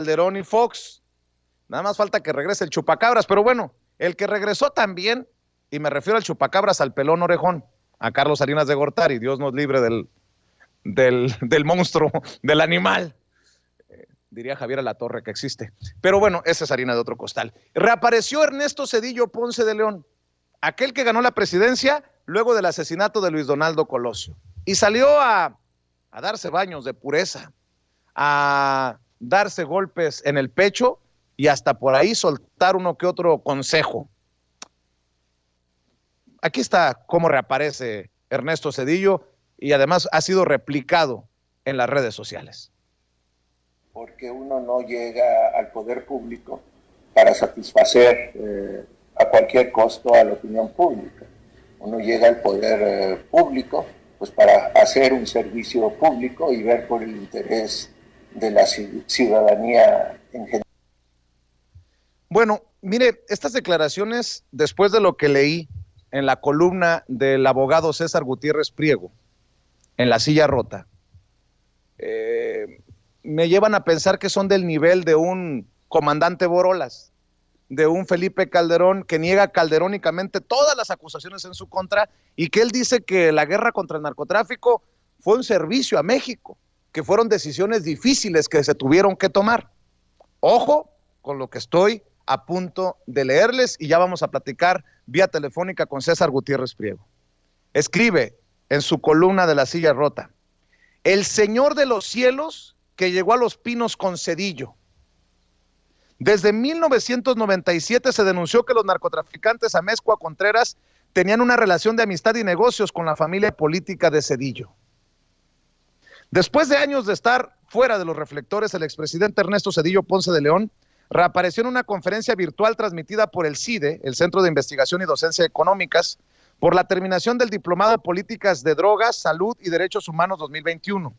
Calderón y Fox. Nada más falta que regrese el chupacabras, pero bueno, el que regresó también, y me refiero al chupacabras, al pelón orejón, a Carlos Salinas de Gortari, Dios nos libre del monstruo, del animal, diría Javier Alatorre que existe. Pero bueno, esa es harina de otro costal. Reapareció Ernesto Zedillo Ponce de León, aquel que ganó la presidencia luego del asesinato de Luis Donaldo Colosio, y salió a darse baños de pureza, a darse golpes en el pecho y hasta por ahí soltar uno que otro consejo. Aquí está cómo reaparece Ernesto Zedillo y además ha sido replicado en las redes sociales. Porque uno no llega al poder público para satisfacer a cualquier costo a la opinión pública. Uno llega al poder público pues para hacer un servicio público y ver por el interés de la ciudadanía en general. Bueno, mire, estas declaraciones, después de lo que leí en la columna del abogado César Gutiérrez Priego, en La Silla Rota, me llevan a pensar que son del nivel de un comandante Borolas, de un Felipe Calderón que niega calderónicamente todas las acusaciones en su contra y que él dice que la guerra contra el narcotráfico fue un servicio a México, que fueron decisiones difíciles que se tuvieron que tomar. Ojo con lo que estoy a punto de leerles y ya vamos a platicar vía telefónica con César Gutiérrez Priego. Escribe en su columna de La Silla Rota: el señor de los cielos que llegó a Los Pinos con Zedillo. Desde 1997 se denunció que los narcotraficantes Amezcua Contreras tenían una relación de amistad y negocios con la familia política de Zedillo. Después de años de estar fuera de los reflectores, el expresidente Ernesto Zedillo Ponce de León reapareció en una conferencia virtual transmitida por el CIDE, el Centro de Investigación y Docencia Económicas, por la terminación del Diplomado de Políticas de Drogas, Salud y Derechos Humanos 2021.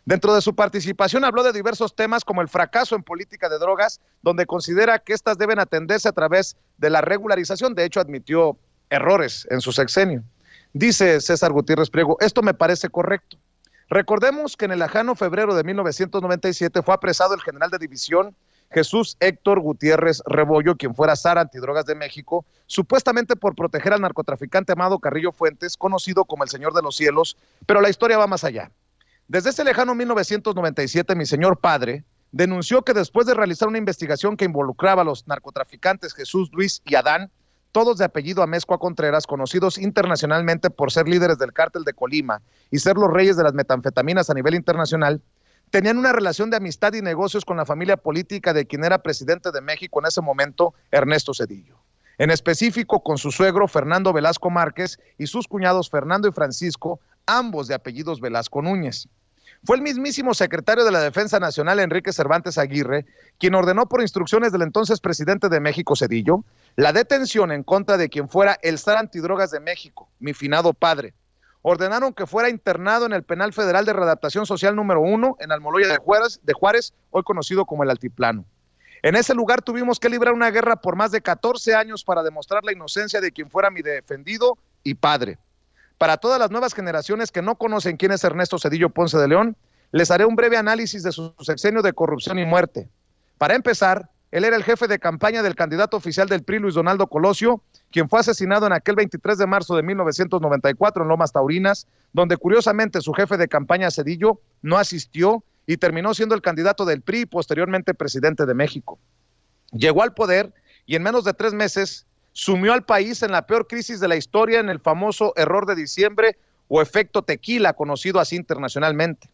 Dentro de su participación habló de diversos temas como el fracaso en política de drogas, donde considera que estas deben atenderse a través de la regularización. De hecho, admitió errores en su sexenio. Dice César Gutiérrez Priego: esto me parece correcto. Recordemos que en el lejano febrero de 1997 fue apresado el general de división Jesús Héctor Gutiérrez Rebollo, quien fuera zar antidrogas de México, supuestamente por proteger al narcotraficante Amado Carrillo Fuentes, conocido como el Señor de los Cielos, pero la historia va más allá. Desde ese lejano 1997, mi señor padre denunció que después de realizar una investigación que involucraba a los narcotraficantes Jesús, Luis y Adán, todos de apellido Amezcua Contreras, conocidos internacionalmente por ser líderes del cártel de Colima y ser los reyes de las metanfetaminas a nivel internacional, tenían una relación de amistad y negocios con la familia política de quien era presidente de México en ese momento, Ernesto Zedillo. En específico con su suegro Fernando Velasco Márquez y sus cuñados Fernando y Francisco, ambos de apellidos Velasco Núñez. Fue el mismísimo secretario de la Defensa Nacional, Enrique Cervantes Aguirre, quien ordenó por instrucciones del entonces presidente de México, Zedillo, la detención en contra de quien fuera el zar antidrogas de México, mi finado padre. Ordenaron que fuera internado en el Penal Federal de Readaptación Social número 1 en Almoloya de Juárez, hoy conocido como el Altiplano. En ese lugar tuvimos que librar una guerra por más de 14 años para demostrar la inocencia de quien fuera mi defendido y padre. Para todas las nuevas generaciones que no conocen quién es Ernesto Zedillo Ponce de León, les haré un breve análisis de su sexenio de corrupción y muerte. Para empezar, él era el jefe de campaña del candidato oficial del PRI, Luis Donaldo Colosio, quien fue asesinado en aquel 23 de marzo de 1994 en Lomas Taurinas, donde curiosamente su jefe de campaña, Zedillo, no asistió y terminó siendo el candidato del PRI y posteriormente presidente de México. Llegó al poder y en menos de 3 meses sumió al país en la peor crisis de la historia en el famoso error de diciembre o efecto tequila, conocido así internacionalmente.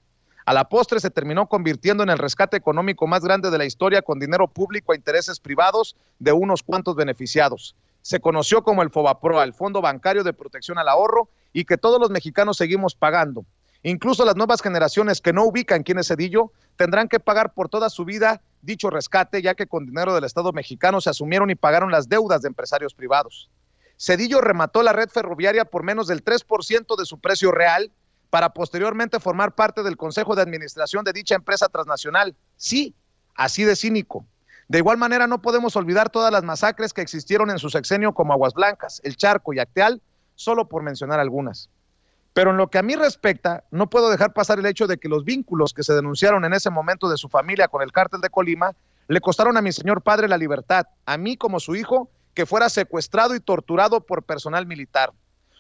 A la postre se terminó convirtiendo en el rescate económico más grande de la historia con dinero público a intereses privados de unos cuantos beneficiados. Se conoció como el FOBAPROA, el Fondo Bancario de Protección al Ahorro, y que todos los mexicanos seguimos pagando. Incluso las nuevas generaciones que no ubican quién es Zedillo tendrán que pagar por toda su vida dicho rescate, ya que con dinero del Estado mexicano se asumieron y pagaron las deudas de empresarios privados. Zedillo remató la red ferroviaria por menos del 3% de su precio real para posteriormente formar parte del Consejo de Administración de dicha empresa transnacional. Sí, así de cínico. De igual manera, no podemos olvidar todas las masacres que existieron en su sexenio como Aguas Blancas, El Charco y Acteal, solo por mencionar algunas. Pero en lo que a mí respecta, no puedo dejar pasar el hecho de que los vínculos que se denunciaron en ese momento de su familia con el cártel de Colima Le costaron a mi señor padre la libertad, a mí como su hijo, que fuera secuestrado y torturado por personal militar.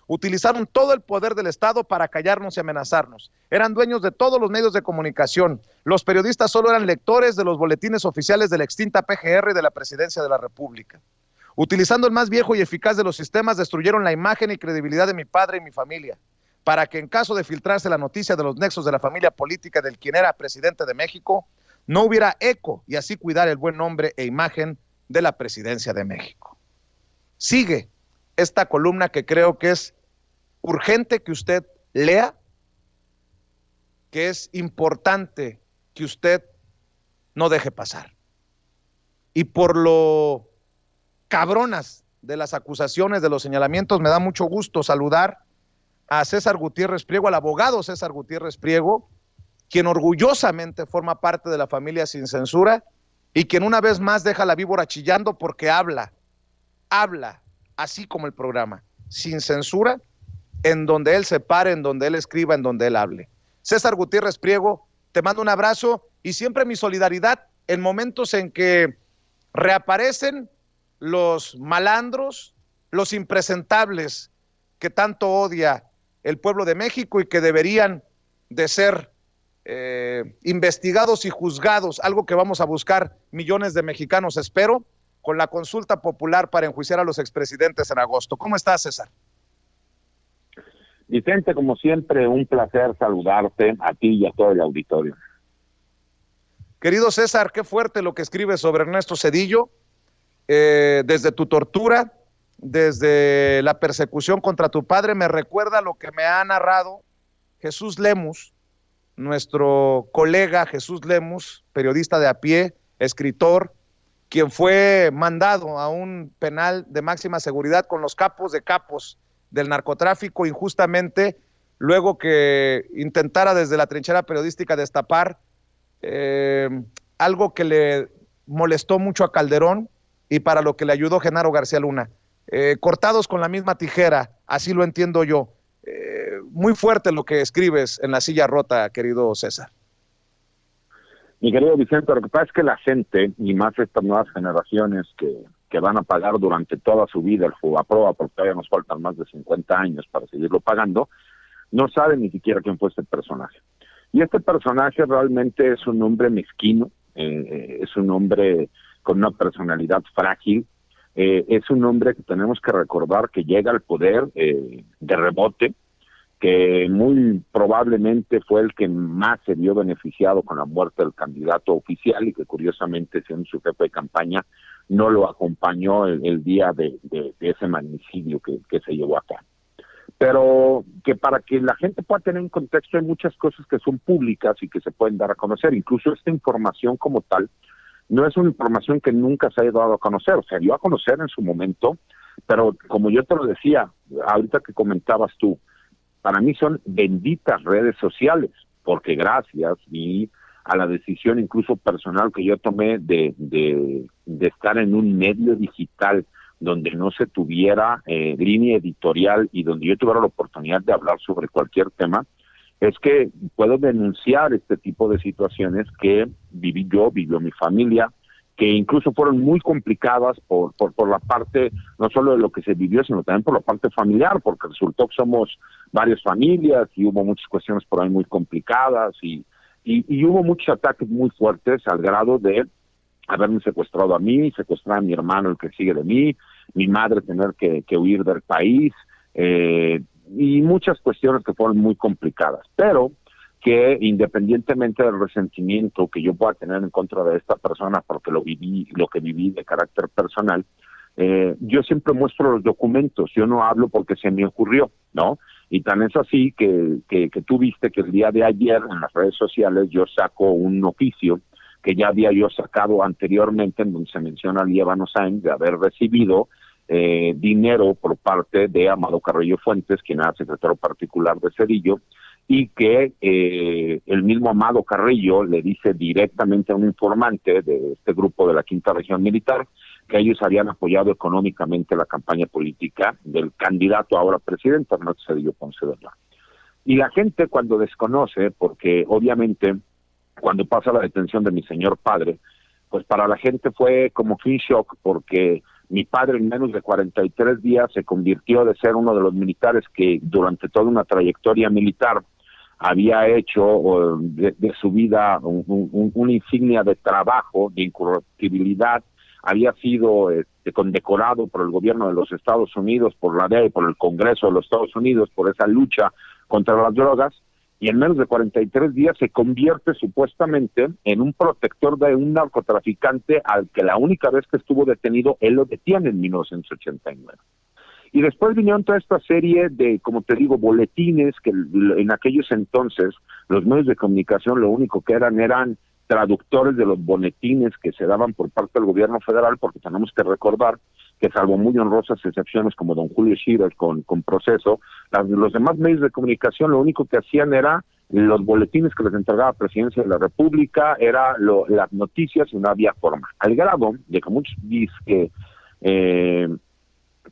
Utilizaron todo el poder del Estado para callarnos y amenazarnos. Eran dueños de todos los medios de comunicación. Los periodistas solo eran lectores de los boletines oficiales de la extinta PGR y de la Presidencia de la República. Utilizando el más viejo y eficaz de los sistemas, destruyeron la imagen y credibilidad de mi padre y mi familia, para que en caso de filtrarse la noticia de los nexos de la familia política del quien era presidente de México, no hubiera eco y así cuidar el buen nombre e imagen de la Presidencia de México. Sigue esta columna que creo que es urgente que usted lea, que es importante que usted no deje pasar. Y por lo cabronas de las acusaciones, de los señalamientos, me da mucho gusto saludar a César Gutiérrez Priego, al abogado César Gutiérrez Priego, quien orgullosamente forma parte de la familia Sin Censura y quien una vez más deja la víbora chillando porque habla, así como el programa, sin censura, en donde él se pare, en donde él escriba, en donde él hable. César Gutiérrez Priego, te mando un abrazo y siempre mi solidaridad en momentos en que reaparecen los malandros, los impresentables que tanto odia el pueblo de México y que deberían de ser investigados y juzgados, algo que vamos a buscar millones de mexicanos, espero, con la consulta popular para enjuiciar a los expresidentes en agosto. ¿Cómo estás, César? Vicente, como siempre, un placer saludarte a ti y a todo el auditorio. Querido César, qué fuerte lo que escribes sobre Ernesto Zedillo, desde tu tortura, desde la persecución contra tu padre, me recuerda lo que me ha narrado Jesús Lemus, nuestro colega Jesús Lemus, periodista de a pie, escritor, quien fue mandado a un penal de máxima seguridad con los capos de capos del narcotráfico injustamente, luego que intentara desde la trinchera periodística destapar algo que le molestó mucho a Calderón y para lo que le ayudó Genaro García Luna. Cortados con la misma tijera, así lo entiendo yo. Muy fuerte lo que escribes en La Silla Rota, querido César. Mi querido Vicente, lo que pasa es que la gente, y más estas nuevas generaciones que van a pagar durante toda su vida el Fobaproa, porque todavía nos faltan más de 50 años para seguirlo pagando, no saben ni siquiera quién fue este personaje. Y este personaje realmente es un hombre mezquino, es un hombre con una personalidad frágil, es un hombre que tenemos que recordar que llega al poder de rebote, que muy probablemente fue el que más se vio beneficiado con la muerte del candidato oficial y que curiosamente, siendo su jefe de campaña, no lo acompañó el día de ese magnicidio que se llevó a cabo. Pero que para que la gente pueda tener un contexto, hay muchas cosas que son públicas y que se pueden dar a conocer. Incluso esta información como tal no es una información que nunca se haya dado a conocer, se dio a conocer en su momento, pero como yo te lo decía, ahorita que comentabas tú, para mí son benditas redes sociales, porque gracias y a la decisión incluso personal que yo tomé de estar en un medio digital donde no se tuviera línea editorial y donde yo tuviera la oportunidad de hablar sobre cualquier tema, es que puedo denunciar este tipo de situaciones que viví yo, vivió mi familia, que incluso fueron muy complicadas por la parte, no solo de lo que se vivió, sino también por la parte familiar, porque resultó que somos varias familias y hubo muchas cuestiones por ahí muy complicadas y hubo muchos ataques muy fuertes al grado de haberme secuestrado a mí, secuestrar a mi hermano, el que sigue de mí, mi madre tener que huir del país, y muchas cuestiones que fueron muy complicadas, pero que independientemente del resentimiento que yo pueda tener en contra de esta persona porque lo que viví de carácter personal, yo siempre muestro los documentos, yo no hablo porque se me ocurrió, ¿no? Y tan es así que tú viste que el día de ayer en las redes sociales yo saco un oficio que ya había yo sacado anteriormente, en donde se menciona a Líbano Sáenz de haber recibido dinero por parte de Amado Carrillo Fuentes, quien era secretario particular de Zedillo, y que el mismo Amado Carrillo le dice directamente a un informante de este grupo de la Quinta Región Militar que ellos habían apoyado económicamente la campaña política del candidato ahora presidente, Ernesto Zedillo Ponce de León. Y la gente cuando desconoce, porque obviamente cuando pasa la detención de mi señor padre, pues para la gente fue como que un shock, porque mi padre en menos de 43 días se convirtió de ser uno de los militares que durante toda una trayectoria militar había hecho de su vida una insignia de trabajo, de incorruptibilidad, había sido condecorado por el gobierno de los Estados Unidos, por la DEA y por el Congreso de los Estados Unidos, por esa lucha contra las drogas, y en menos de 43 días se convierte supuestamente en un protector de un narcotraficante al que la única vez que estuvo detenido, él lo detiene en 1989. Y después vinieron toda esta serie de, como te digo, boletines que en aquellos entonces los medios de comunicación lo único que eran traductores de los boletines que se daban por parte del gobierno federal, porque tenemos que recordar que salvo muy honrosas excepciones como don Julio Scherer con Proceso, los demás medios de comunicación lo único que hacían era los boletines que les entregaba la Presidencia de la República, era las noticias y no había forma. Al grado de que muchos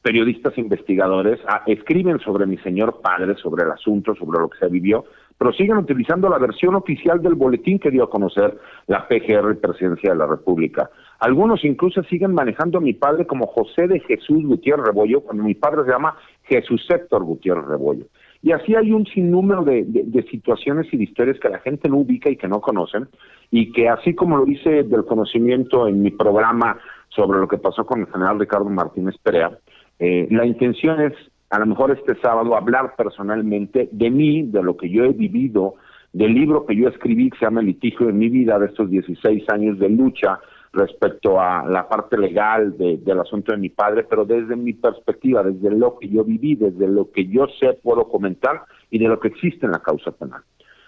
periodistas investigadores escriben sobre mi señor padre, sobre el asunto, sobre lo que se vivió, pero siguen utilizando la versión oficial del boletín que dio a conocer la PGR, Presidencia de la República. Algunos incluso siguen manejando a mi padre como José de Jesús Gutiérrez Rebollo, cuando mi padre se llama Jesús Héctor Gutiérrez Rebollo. Y así hay un sinnúmero de situaciones y de historias que la gente no ubica y que no conocen, y que así como lo hice del conocimiento en mi programa sobre lo que pasó con el general Ricardo Martínez Perea, la intención es, a lo mejor este sábado, hablar personalmente de mí, de lo que yo he vivido, del libro que yo escribí que se llama El litigio de mi vida, de estos 16 años de lucha respecto a la parte legal del asunto de mi padre, pero desde mi perspectiva, desde lo que yo viví, desde lo que yo sé, puedo comentar, y de lo que existe en la causa penal.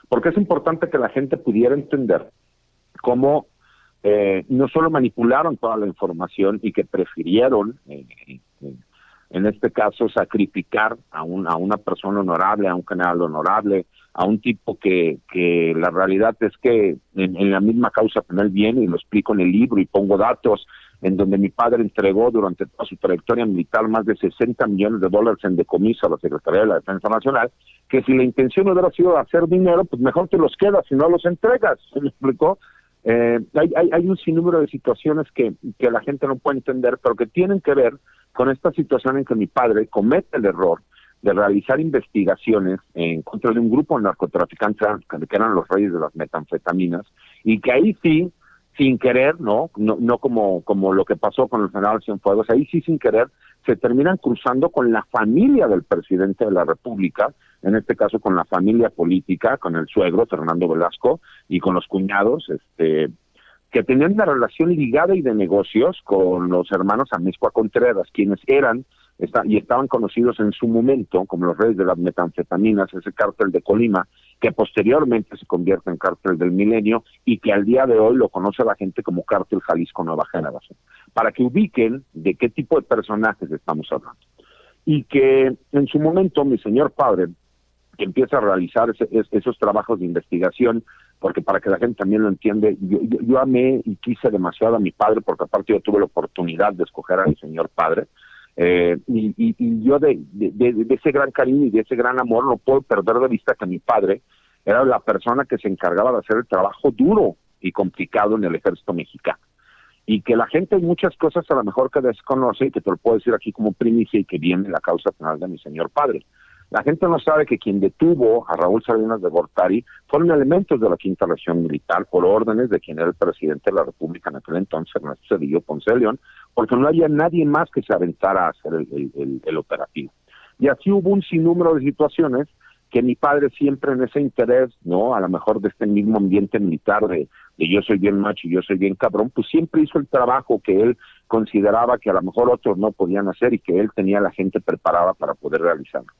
Porque es importante que la gente pudiera entender cómo no solo manipularon toda la información y que prefirieron en este caso sacrificar a una persona honorable, a un general honorable, a un tipo que la realidad es que en la misma causa penal viene, y lo explico en el libro y pongo datos, en donde mi padre entregó durante toda su trayectoria militar más de $60 millones en decomiso a la Secretaría de la Defensa Nacional, que si la intención hubiera sido hacer dinero, pues mejor te los quedas y no los entregas. ¿Se me explicó? Hay un sinnúmero de situaciones que la gente no puede entender, pero que tienen que ver con esta situación en que mi padre comete el error de realizar investigaciones en contra de un grupo de narcotraficantes que eran los reyes de las metanfetaminas, y que ahí sí, sin querer, no como lo que pasó con el general Cienfuegos, ahí sí sin querer se terminan cruzando con la familia del presidente de la República, en este caso con la familia política, con el suegro Fernando Velasco y con los cuñados, que tenían una relación ligada y de negocios con los hermanos Amezcua Contreras, quienes estaban conocidos en su momento como los reyes de las metanfetaminas, ese cártel de Colima, que posteriormente se convierte en cártel del Milenio y que al día de hoy lo conoce la gente como cártel Jalisco Nueva Generación, para que ubiquen de qué tipo de personajes estamos hablando. Y que en su momento mi señor padre, que empieza a realizar esos trabajos de investigación, porque para que la gente también lo entiende, yo amé y quise demasiado a mi padre, porque aparte yo tuve la oportunidad de escoger a mi señor padre, y yo de ese gran cariño y de ese gran amor no puedo perder de vista que mi padre era la persona que se encargaba de hacer el trabajo duro y complicado en el ejército mexicano, y que la gente hay muchas cosas a lo mejor que desconoce, y que te lo puedo decir aquí como primicia, y que viene la causa penal de mi señor padre. La gente no sabe que quien detuvo a Raúl Salinas de Gortari fueron elementos de la Quinta Región Militar por órdenes de quien era el presidente de la República en aquel entonces, Ernesto Zedillo Ponce de León, porque no había nadie más que se aventara a hacer el operativo. Y así hubo un sinnúmero de situaciones que mi padre siempre en ese interés, ¿no? A lo mejor de este mismo ambiente militar de yo soy bien macho y yo soy bien cabrón, pues siempre hizo el trabajo que él consideraba que a lo mejor otros no podían hacer y que él tenía la gente preparada para poder realizarlo.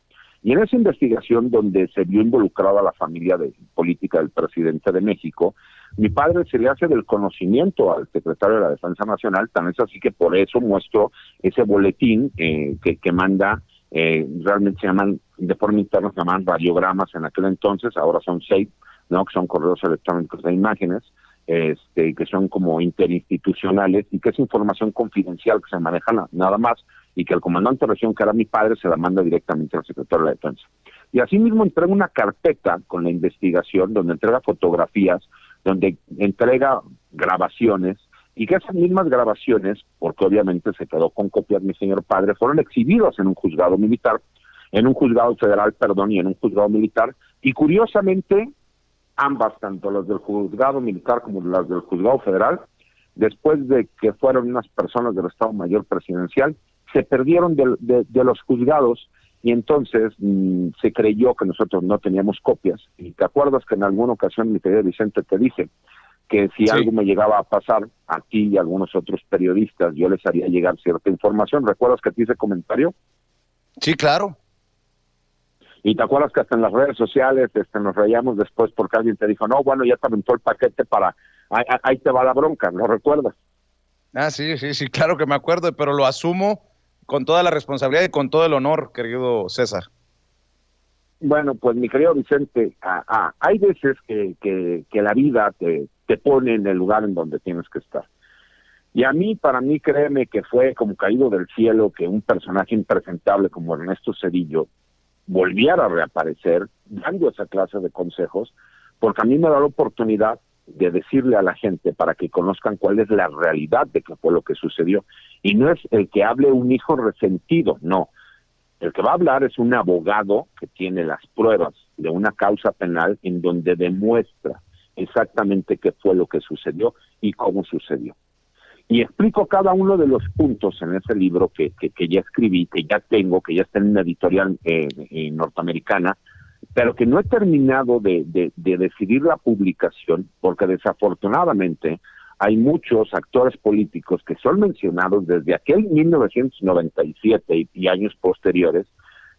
Y en esa investigación donde se vio involucrada la familia política del presidente de México, mi padre se le hace del conocimiento al secretario de la Defensa Nacional, tan es así que por eso muestro ese boletín que manda, realmente se llaman, de forma interna se llaman radiogramas en aquel entonces, ahora son 6, ¿no? Que son correos electrónicos de imágenes, que son como interinstitucionales, y que es información confidencial que se maneja nada más, y que el comandante de región, que era mi padre, se la manda directamente al secretario de la Defensa. Y así mismo entrega una carpeta con la investigación, donde entrega fotografías, donde entrega grabaciones, y que esas mismas grabaciones, porque obviamente se quedó con copias mi señor padre, fueron exhibidas en un juzgado militar, en un juzgado federal, perdón, y en un juzgado militar, y curiosamente ambas, tanto las del juzgado militar como las del juzgado federal, después de que fueron unas personas del Estado Mayor Presidencial, se perdieron de los juzgados, y entonces se creyó que nosotros no teníamos copias. Y te acuerdas que en alguna ocasión, mi querido Vicente, te dije que si algo me llegaba a pasar a ti y a algunos otros periodistas, yo les haría llegar cierta información. ¿Recuerdas que te hice comentario? Sí, claro. Y te acuerdas que hasta en las redes sociales nos reíamos después porque alguien te dijo, no, bueno, ya te aventó el paquete para, ahí te va la bronca, ¿lo recuerdas? Sí, claro que me acuerdo, pero lo asumo con toda la responsabilidad y con todo el honor, querido César. Bueno, pues mi querido Vicente, hay veces que la vida te pone en el lugar en donde tienes que estar. Y para mí, créeme que fue como caído del cielo que un personaje impresentable como Ernesto Zedillo volviera a reaparecer dando esa clase de consejos, porque a mí me da la oportunidad de decirle a la gente para que conozcan cuál es la realidad de qué fue lo que sucedió. Y no es el que hable un hijo resentido, no. El que va a hablar es un abogado que tiene las pruebas de una causa penal en donde demuestra exactamente qué fue lo que sucedió y cómo sucedió. Y explico cada uno de los puntos en ese libro que ya escribí, que ya tengo, que ya está en una editorial norteamericana, pero que no he terminado de decidir la publicación, porque desafortunadamente hay muchos actores políticos que son mencionados desde aquel 1997 y años posteriores,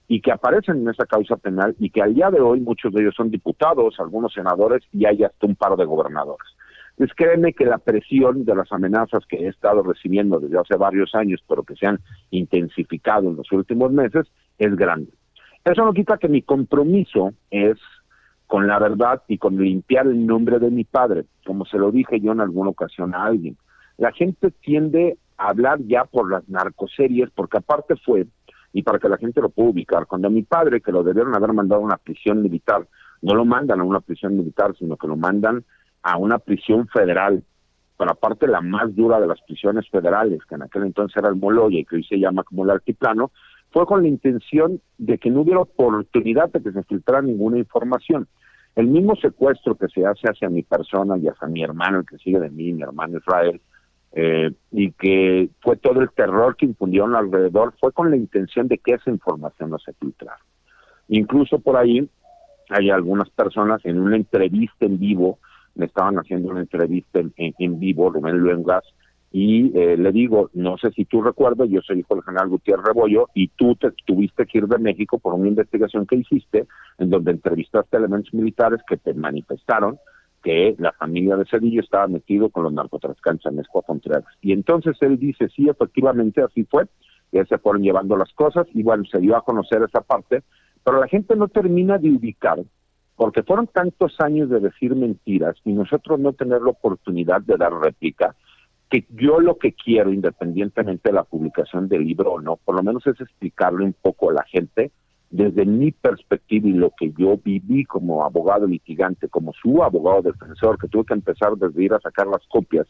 y que aparecen en esa causa penal, y que al día de hoy muchos de ellos son diputados, algunos senadores, y hay hasta un par de gobernadores. Pues créeme que la presión de las amenazas que he estado recibiendo desde hace varios años, pero que se han intensificado en los últimos meses, es grande. Eso no quita que mi compromiso es con la verdad y con limpiar el nombre de mi padre, como se lo dije yo en alguna ocasión a alguien. La gente tiende a hablar ya por las narcoseries, porque aparte fue, y para que la gente lo pueda ubicar, cuando a mi padre, que lo debieron haber mandado a una prisión militar, no lo mandan a una prisión militar, sino que lo mandan a una prisión federal, pero aparte la más dura de las prisiones federales, que en aquel entonces era el Moloya y que hoy se llama como el Altiplano, fue con la intención de que no hubiera oportunidad de que se filtrara ninguna información. El mismo secuestro que se hace hacia mi persona y hacia mi hermano, el que sigue de mí, mi hermano Israel, y que fue todo el terror que infundieron alrededor, fue con la intención de que esa información no se filtrara. Incluso por ahí hay algunas personas en una entrevista en vivo, me estaban haciendo una entrevista en vivo, Rubén Luengas, y le digo, no sé si tú recuerdas, yo soy hijo del general Gutiérrez Rebollo, y tú tuviste que ir de México por una investigación que hiciste, en donde entrevistaste a elementos militares que te manifestaron que la familia de Zedillo estaba metido con los narcotraficantes en Amezcua Contreras. Y entonces él dice, sí, efectivamente así fue, que se fueron llevando las cosas, y bueno, se dio a conocer esa parte, pero la gente no termina de ubicar, porque fueron tantos años de decir mentiras y nosotros no tener la oportunidad de dar réplica, que yo lo que quiero, independientemente de la publicación del libro o no, por lo menos es explicarle un poco a la gente desde mi perspectiva y lo que yo viví como abogado litigante, como su abogado defensor, que tuve que empezar desde ir a sacar las copias,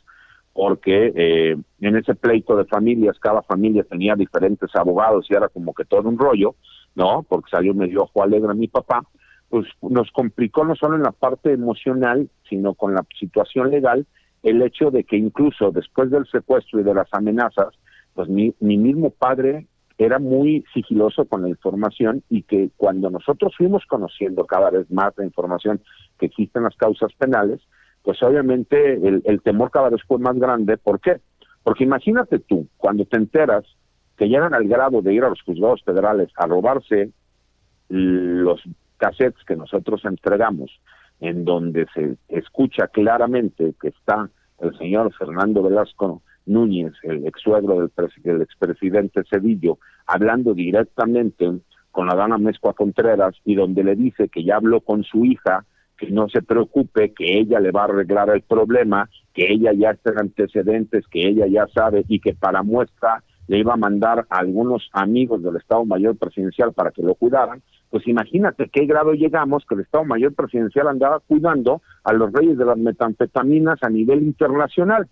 porque en ese pleito de familias, cada familia tenía diferentes abogados y era como que todo un rollo, ¿no? Porque salió medio ojo alegre mi papá, pues nos complicó no solo en la parte emocional, sino con la situación legal, el hecho de que incluso después del secuestro y de las amenazas, pues mi mismo padre era muy sigiloso con la información, y que cuando nosotros fuimos conociendo cada vez más la información que existe en las causas penales, pues obviamente el temor cada vez fue más grande. ¿Por qué? Porque imagínate tú, cuando te enteras que llegan al grado de ir a los juzgados federales a robarse los cassettes que nosotros entregamos, en donde se escucha claramente que está el señor Fernando Velasco Núñez, el ex suegro del expresidente Zedillo, hablando directamente con la dama Amezcua Contreras, y donde le dice que ya habló con su hija, que no se preocupe, que ella le va a arreglar el problema, que ella ya está en antecedentes, que ella ya sabe, y que para muestra le iba a mandar a algunos amigos del Estado Mayor Presidencial para que lo cuidaran. Pues imagínate qué grado llegamos, que el Estado Mayor Presidencial andaba cuidando a los reyes de las metanfetaminas a nivel internacional.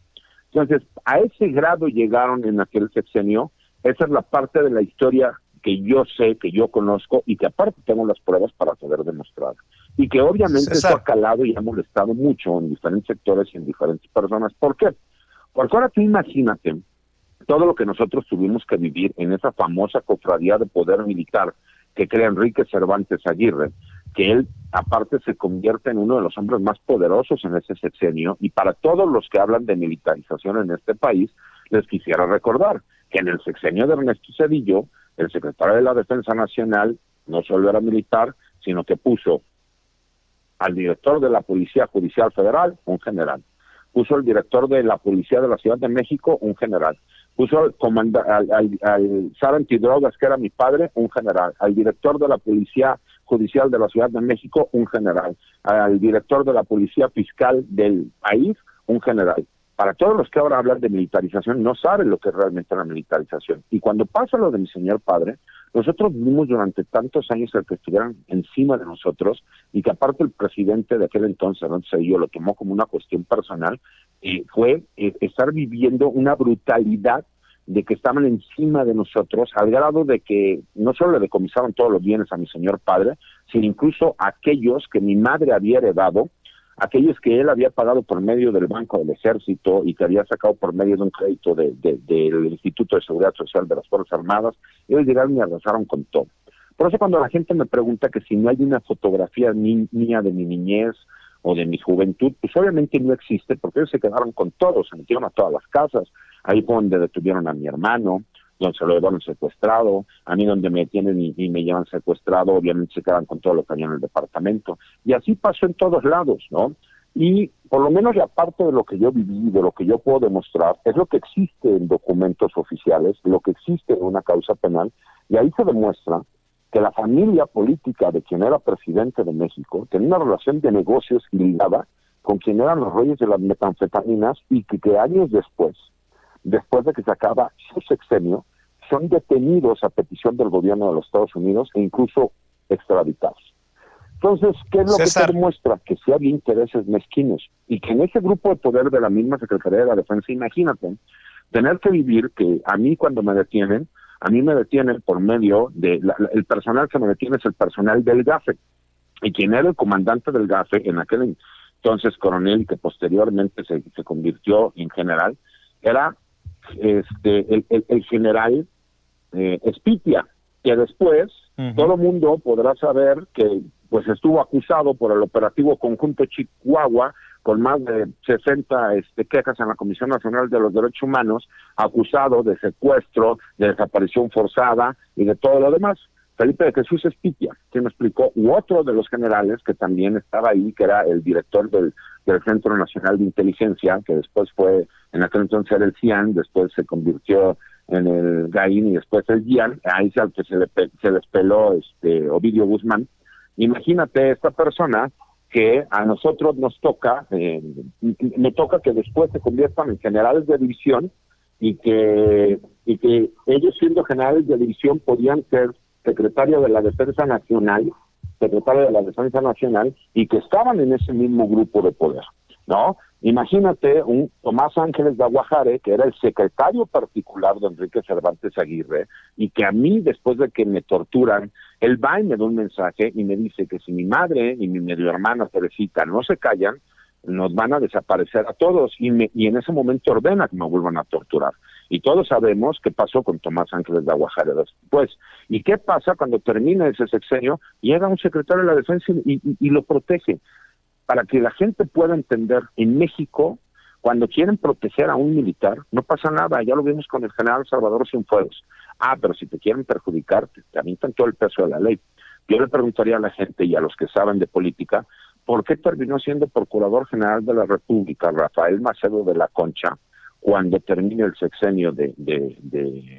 Entonces, a ese grado llegaron en aquel sexenio. Esa es la parte de la historia que yo sé, que yo conozco y que aparte tengo las pruebas para poder demostrar. Y que obviamente eso ha calado y ha molestado mucho en diferentes sectores y en diferentes personas. ¿Por qué? Porque ahora tú imagínate todo lo que nosotros tuvimos que vivir en esa famosa cofradía de poder militar que crea Enrique Cervantes Aguirre, que él aparte se convierte en uno de los hombres más poderosos en ese sexenio, y para todos los que hablan de militarización en este país, les quisiera recordar que en el sexenio de Ernesto Zedillo, el secretario de la Defensa Nacional no solo era militar, sino que puso al director de la Policía Judicial Federal, un general, puso al director de la Policía de la Ciudad de México, un general, puso al SAR antidrogas, que era mi padre, un general, al director de la Policía Judicial de la Ciudad de México, un general, al director de la Policía Fiscal del país, un general. Para todos los que ahora hablan de militarización, no saben lo que es realmente la militarización. Y cuando pasa lo de mi señor padre, nosotros vimos durante tantos años el que estuvieran encima de nosotros, y que aparte el presidente de aquel entonces, yo lo tomó como una cuestión personal, fue estar viviendo una brutalidad de que estaban encima de nosotros, al grado de que no solo le decomisaron todos los bienes a mi señor padre, sino incluso aquellos que mi madre había heredado, aquellos que él había pagado por medio del Banco del Ejército y que había sacado por medio de un crédito del Instituto de Seguridad Social de las Fuerzas Armadas. Ellos llegaron y arrasaron con todo. Por eso cuando la gente me pregunta que si no hay una fotografía mía de mi niñez o de mi juventud, pues obviamente no existe, porque ellos se quedaron con todo, se metieron a todas las casas. Ahí fue donde detuvieron a mi hermano, donde se lo llevaron secuestrado, a mí donde me tienen y me llevan secuestrado, obviamente se quedan con todo lo que había en el departamento. Y así pasó en todos lados, ¿no? Y por lo menos la parte de lo que yo viví, de lo que yo puedo demostrar, es lo que existe en documentos oficiales, lo que existe en una causa penal, y ahí se demuestra que la familia política de quien era presidente de México tenía una relación de negocios ligada con quien eran los reyes de las metanfetaminas, y que años después de que se acaba su sexenio, son detenidos a petición del gobierno de los Estados Unidos e incluso extraditados. Entonces, ¿qué es lo que te demuestra? Que sí había intereses mezquinos, y que en ese grupo de poder de la misma Secretaría de la Defensa, imagínate, tener que vivir que a mí cuando me detienen por medio de, el personal que me detiene es el personal del GAFE, y quien era el comandante del GAFE en aquel entonces coronel y que posteriormente se convirtió en general, era el general Espitia, que después todo mundo podrá saber que pues estuvo acusado por el operativo conjunto Chihuahua, con más de 60 quejas en la Comisión Nacional de los Derechos Humanos, acusado de secuestro, de desaparición forzada y de todo lo demás. Felipe de Jesús Espitia, que me explicó, u otro de los generales que también estaba ahí, que era el director del Centro Nacional de Inteligencia, que después fue, en aquel entonces era el CIAN, después se convirtió en el GAIN y después el GIAN, ahí es al que se les peló Ovidio Guzmán. Imagínate esta persona que a nosotros nos toca, me toca que después se conviertan en generales de división, y que ellos, siendo generales de división, podían ser secretario de la Defensa Nacional, y que estaban en ese mismo grupo de poder, ¿no? Imagínate un Tomás Ángeles de Aguajare, que era el secretario particular de Enrique Cervantes Aguirre, y que a mí, después de que me torturan, él va y me da un mensaje y me dice que si mi madre y mi medio hermana Teresita no se callan, nos van a desaparecer a todos, y en ese momento ordena que me vuelvan a torturar. Y todos sabemos qué pasó con Tomás Ángeles de Aguajare después. ¿Y qué pasa cuando termina ese sexenio? Llega un secretario de la Defensa y lo protege. Para que la gente pueda entender, en México, cuando quieren proteger a un militar, no pasa nada. Ya lo vimos con el general Salvador Cienfuegos. Pero si te quieren perjudicar, te avientan todo el peso de la ley. Yo le preguntaría a la gente y a los que saben de política, ¿por qué terminó siendo Procurador General de la República Rafael Macedo de la Concha cuando termine el sexenio de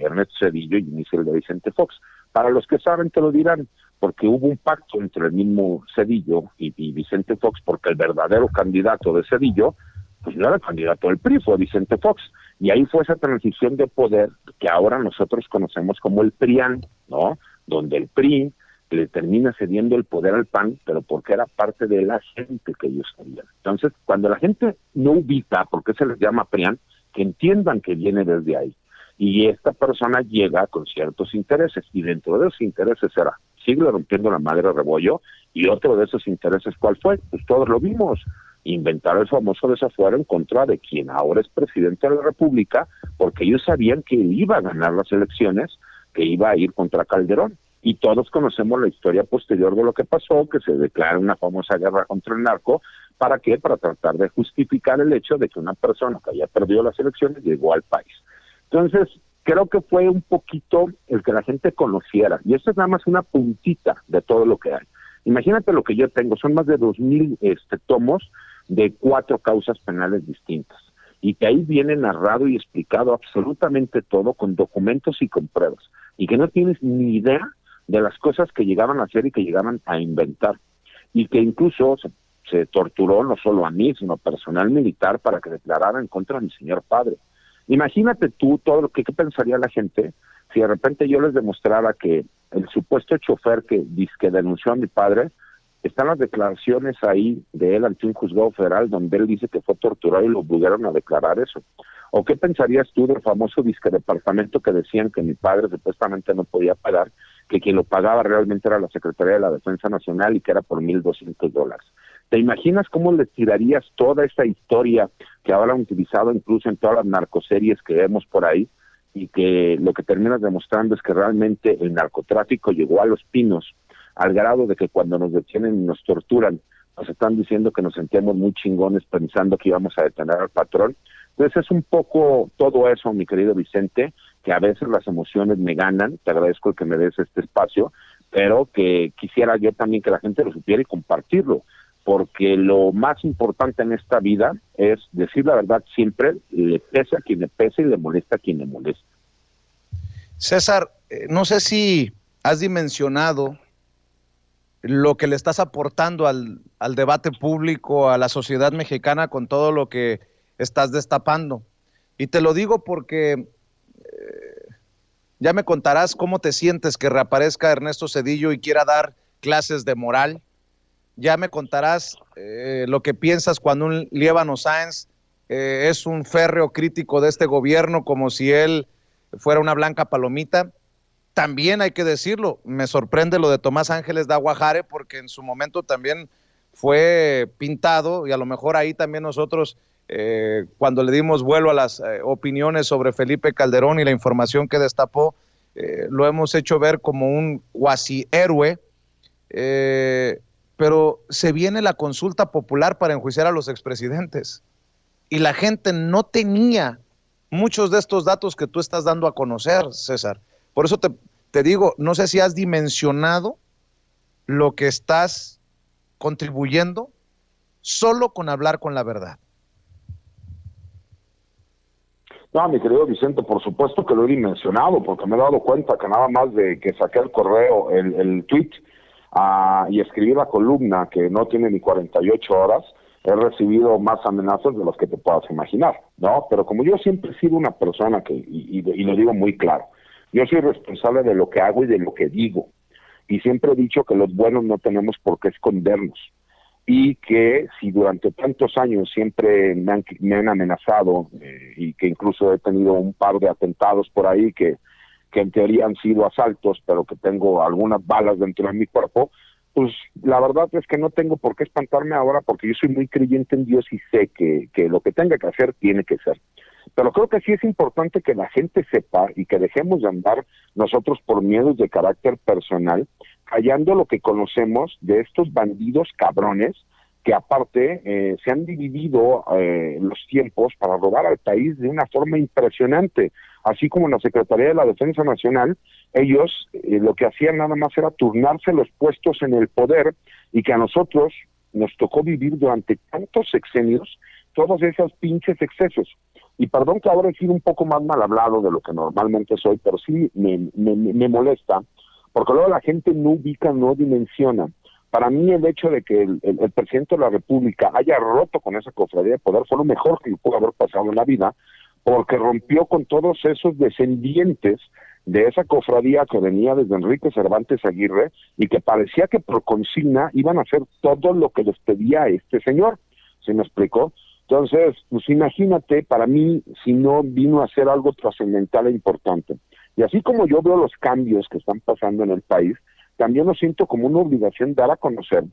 Ernesto Zedillo y inicia el de Vicente Fox? Para los que saben te lo dirán, porque hubo un pacto entre el mismo Zedillo y Vicente Fox, porque el verdadero candidato de Zedillo pues no era el candidato del PRI, fue Vicente Fox, y ahí fue esa transición de poder que ahora nosotros conocemos como el PRIAN, ¿no? Donde el PRI le termina cediendo el poder al PAN, pero porque era parte de la gente que ellos querían. Entonces, cuando la gente no ubica por qué se les llama PRIAN, que entiendan que viene desde ahí. Y esta persona llega con ciertos intereses, y dentro de esos intereses era, sigue rompiendo la madre a Rebollo, y otro de esos intereses, ¿cuál fue? Pues todos lo vimos, inventar el famoso desafuero en contra de quien ahora es presidente de la República, porque ellos sabían que iba a ganar las elecciones, que iba a ir contra Calderón. Y todos conocemos la historia posterior de lo que pasó, que se declara una famosa guerra contra el narco. ¿Para qué? Para tratar de justificar el hecho de que una persona que había perdido las elecciones llegó al país. Entonces, creo que fue un poquito el que la gente conociera. Y esto es nada más una puntita de todo lo que hay. Imagínate lo que yo tengo, son más de 2,000 tomos de 4 causas penales distintas. Y que ahí viene narrado y explicado absolutamente todo con documentos y con pruebas. Y que no tienes ni idea de las cosas que llegaban a hacer y que llegaban a inventar. Y que incluso se torturó no solo a mí, sino personal militar para que declarara en contra de mi señor padre. Imagínate tú todo lo que ¿qué pensaría la gente si de repente yo les demostrara que el supuesto chofer que denunció a mi padre, están las declaraciones ahí de él ante un juzgado federal donde él dice que fue torturado y lo obligaron a declarar eso? ¿O qué pensarías tú del famoso departamento que decían que mi padre supuestamente no podía pagar, que quien lo pagaba realmente era la Secretaría de la Defensa Nacional y que era por $1,200? ¿Te imaginas cómo le tirarías toda esta historia que ahora han utilizado incluso en todas las narcoseries que vemos por ahí, y que lo que terminas demostrando es que realmente el narcotráfico llegó a Los Pinos al grado de que cuando nos detienen y nos torturan, nos están diciendo que nos sentíamos muy chingones pensando que íbamos a detener al patrón? Entonces es un poco todo eso, mi querido Vicente, que a veces las emociones me ganan. Te agradezco el que me des este espacio, pero que quisiera yo también que la gente lo supiera y compartirlo, porque lo más importante en esta vida es decir la verdad siempre, le pese a quien le pese y le molesta a quien le molesta. César, no sé si has dimensionado lo que le estás aportando al debate público, a la sociedad mexicana con todo lo que estás destapando. Y te lo digo porque ya me contarás cómo te sientes que reaparezca Ernesto Zedillo y quiera dar clases de moral. Ya me contarás lo que piensas cuando un Líbano Sáenz es un férreo crítico de este gobierno como si él fuera una blanca palomita. También hay que decirlo, me sorprende lo de Tomás Ángeles de Aguajare, porque en su momento también fue pintado, y a lo mejor ahí también nosotros, cuando le dimos vuelo a las opiniones sobre Felipe Calderón y la información que destapó, lo hemos hecho ver como un cuasi héroe, pero se viene la consulta popular para enjuiciar a los expresidentes, y la gente no tenía muchos de estos datos que tú estás dando a conocer, César. Por eso te digo, no sé si has dimensionado lo que estás contribuyendo solo con hablar con la verdad. No, mi querido Vicente, por supuesto que lo he dimensionado, porque me he dado cuenta que nada más de que saqué el correo, el tweet, y escribí la columna, que no tiene ni 48 horas, he recibido más amenazas de las que te puedas imaginar, ¿no? Pero como yo siempre he sido una persona que, y lo digo muy claro, yo soy responsable de lo que hago y de lo que digo. Y siempre he dicho que los buenos no tenemos por qué escondernos. Y que si durante tantos años siempre me han amenazado, y que incluso he tenido un par de atentados por ahí que en teoría han sido asaltos, pero que tengo algunas balas dentro de mi cuerpo, pues la verdad es que no tengo por qué espantarme ahora, porque yo soy muy creyente en Dios y sé que lo que tenga que hacer, tiene que ser. Pero creo que sí es importante que la gente sepa y que dejemos de andar nosotros por miedos de carácter personal, callando lo que conocemos de estos bandidos cabrones que aparte se han dividido los tiempos para robar al país de una forma impresionante. Así como en la Secretaría de la Defensa Nacional, ellos lo que hacían nada más era turnarse los puestos en el poder, y que a nosotros nos tocó vivir durante tantos sexenios todos esos pinches excesos. Y perdón que ahora he sido un poco más mal hablado de lo que normalmente soy, pero sí me molesta, porque luego la gente no ubica, no dimensiona. Para mí el hecho de que el presidente de la República haya roto con esa cofradía de poder fue lo mejor que pudo haber pasado en la vida, porque rompió con todos esos descendientes de esa cofradía que venía desde Enrique Cervantes Aguirre y que parecía que por consigna iban a hacer todo lo que les pedía este señor. ¿Sí me explicó? Entonces, pues imagínate, para mí, si no vino a ser algo trascendental e importante. Y así como yo veo los cambios que están pasando en el país, también lo siento como una obligación dar a conocer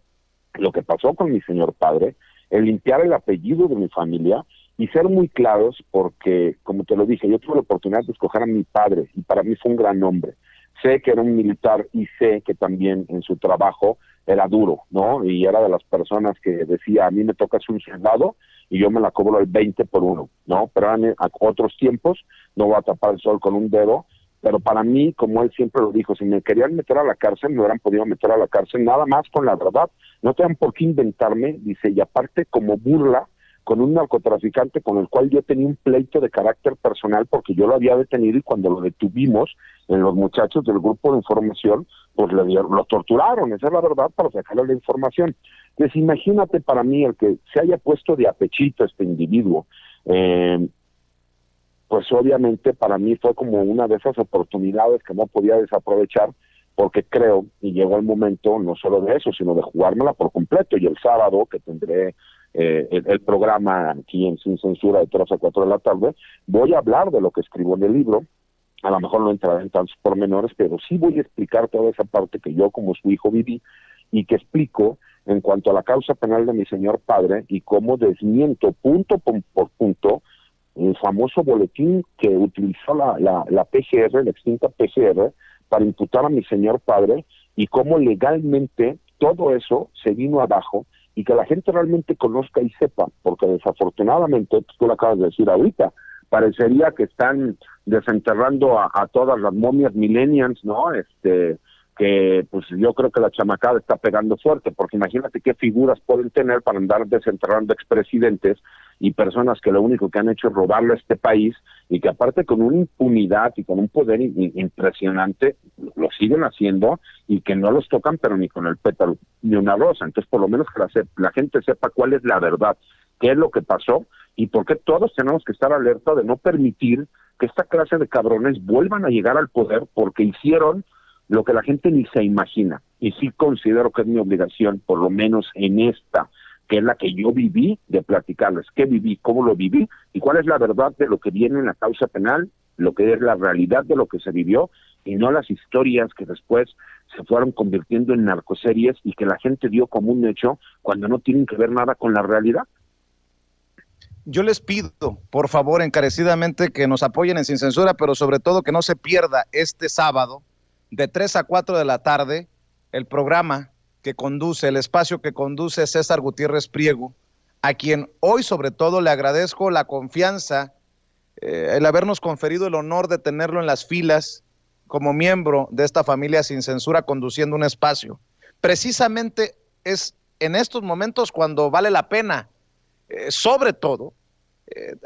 lo que pasó con mi señor padre, el limpiar el apellido de mi familia y ser muy claros porque, como te lo dije, yo tuve la oportunidad de escoger a mi padre y para mí fue un gran hombre. Sé que era un militar y sé que también en su trabajo era duro, ¿no? Y era de las personas que decía, a mí me toca ser un soldado y yo me la cobro el 20 por uno, ¿no? Pero en otros tiempos no voy a tapar el sol con un dedo, pero para mí, como él siempre lo dijo, si me querían meter a la cárcel, me hubieran podido meter a la cárcel, nada más con la verdad, no tenían por qué inventarme, dice, y aparte como burla, con un narcotraficante con el cual yo tenía un pleito de carácter personal porque yo lo había detenido y cuando lo detuvimos en los muchachos del grupo de información, pues lo torturaron, esa es la verdad, para sacarle la información. Entonces imagínate para mí el que se haya puesto de apechito este individuo, pues obviamente para mí fue como una de esas oportunidades que no podía desaprovechar porque creo, y llegó el momento no solo de eso, sino de jugármela por completo, y el sábado que tendré el programa aquí en Sin Censura de 3 a 4 de la tarde, voy a hablar de lo que escribo en el libro, a lo mejor no entraré en tantos pormenores, pero sí voy a explicar toda esa parte que yo como su hijo viví, y que explico en cuanto a la causa penal de mi señor padre, y cómo desmiento punto por punto el famoso boletín que utilizó la PGR, la extinta PGR, para imputar a mi señor padre, y cómo legalmente todo eso se vino abajo, y que la gente realmente conozca y sepa, porque desafortunadamente, tú lo acabas de decir ahorita, parecería que están desenterrando a todas las momias millennials, ¿no? Que pues yo creo que la chamacada está pegando fuerte, porque imagínate qué figuras pueden tener para andar desenterrando expresidentes y personas que lo único que han hecho es robarle a este país, y que aparte con una impunidad y con un poder impresionante lo siguen haciendo, y que no los tocan pero ni con el pétalo ni una rosa. Entonces por lo menos que la gente sepa cuál es la verdad, qué es lo que pasó y por qué todos tenemos que estar alerta de no permitir que esta clase de cabrones vuelvan a llegar al poder, porque hicieron lo que la gente ni se imagina. Y sí considero que es mi obligación, por lo menos en esta, que es la que yo viví, de platicarles qué viví, cómo lo viví, y cuál es la verdad de lo que viene en la causa penal, lo que es la realidad de lo que se vivió, y no las historias que después se fueron convirtiendo en narcoseries y que la gente dio como un hecho cuando no tienen que ver nada con la realidad. Yo les pido, por favor, encarecidamente, que nos apoyen en Sin Censura, pero sobre todo que no se pierda este sábado, de 3 a 4 de la tarde, el programa que conduce, el espacio que conduce César Gutiérrez Priego, a quien hoy sobre todo le agradezco la confianza, el habernos conferido el honor de tenerlo en las filas como miembro de esta familia Sin Censura conduciendo un espacio. Precisamente es en estos momentos cuando vale la pena, sobre todo,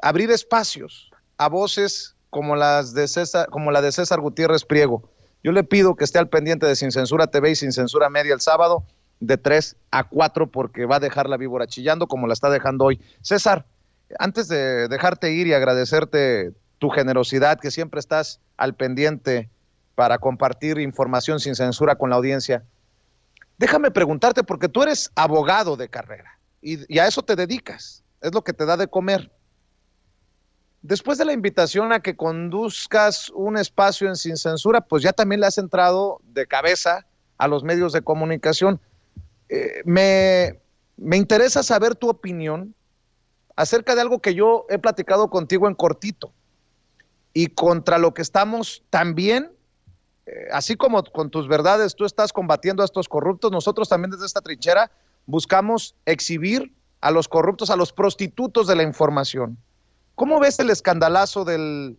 abrir espacios a voces como la de César Gutiérrez Priego. Yo le pido que esté al pendiente de Sin Censura TV y Sin Censura Media el sábado de 3 a 4 porque va a dejar la víbora chillando como la está dejando hoy. César, antes de dejarte ir y agradecerte tu generosidad, que siempre estás al pendiente para compartir información sin censura con la audiencia, déjame preguntarte, porque tú eres abogado de carrera y a eso te dedicas, es lo que te da de comer. Después de la invitación a que conduzcas un espacio en Sin Censura, pues ya también le has entrado de cabeza a los medios de comunicación. Me interesa saber tu opinión acerca de algo que yo he platicado contigo en cortito y contra lo que estamos también, así como con tus verdades tú estás combatiendo a estos corruptos, nosotros también desde esta trinchera buscamos exhibir a los corruptos, a los prostitutos de la información. ¿Cómo ves el escandalazo de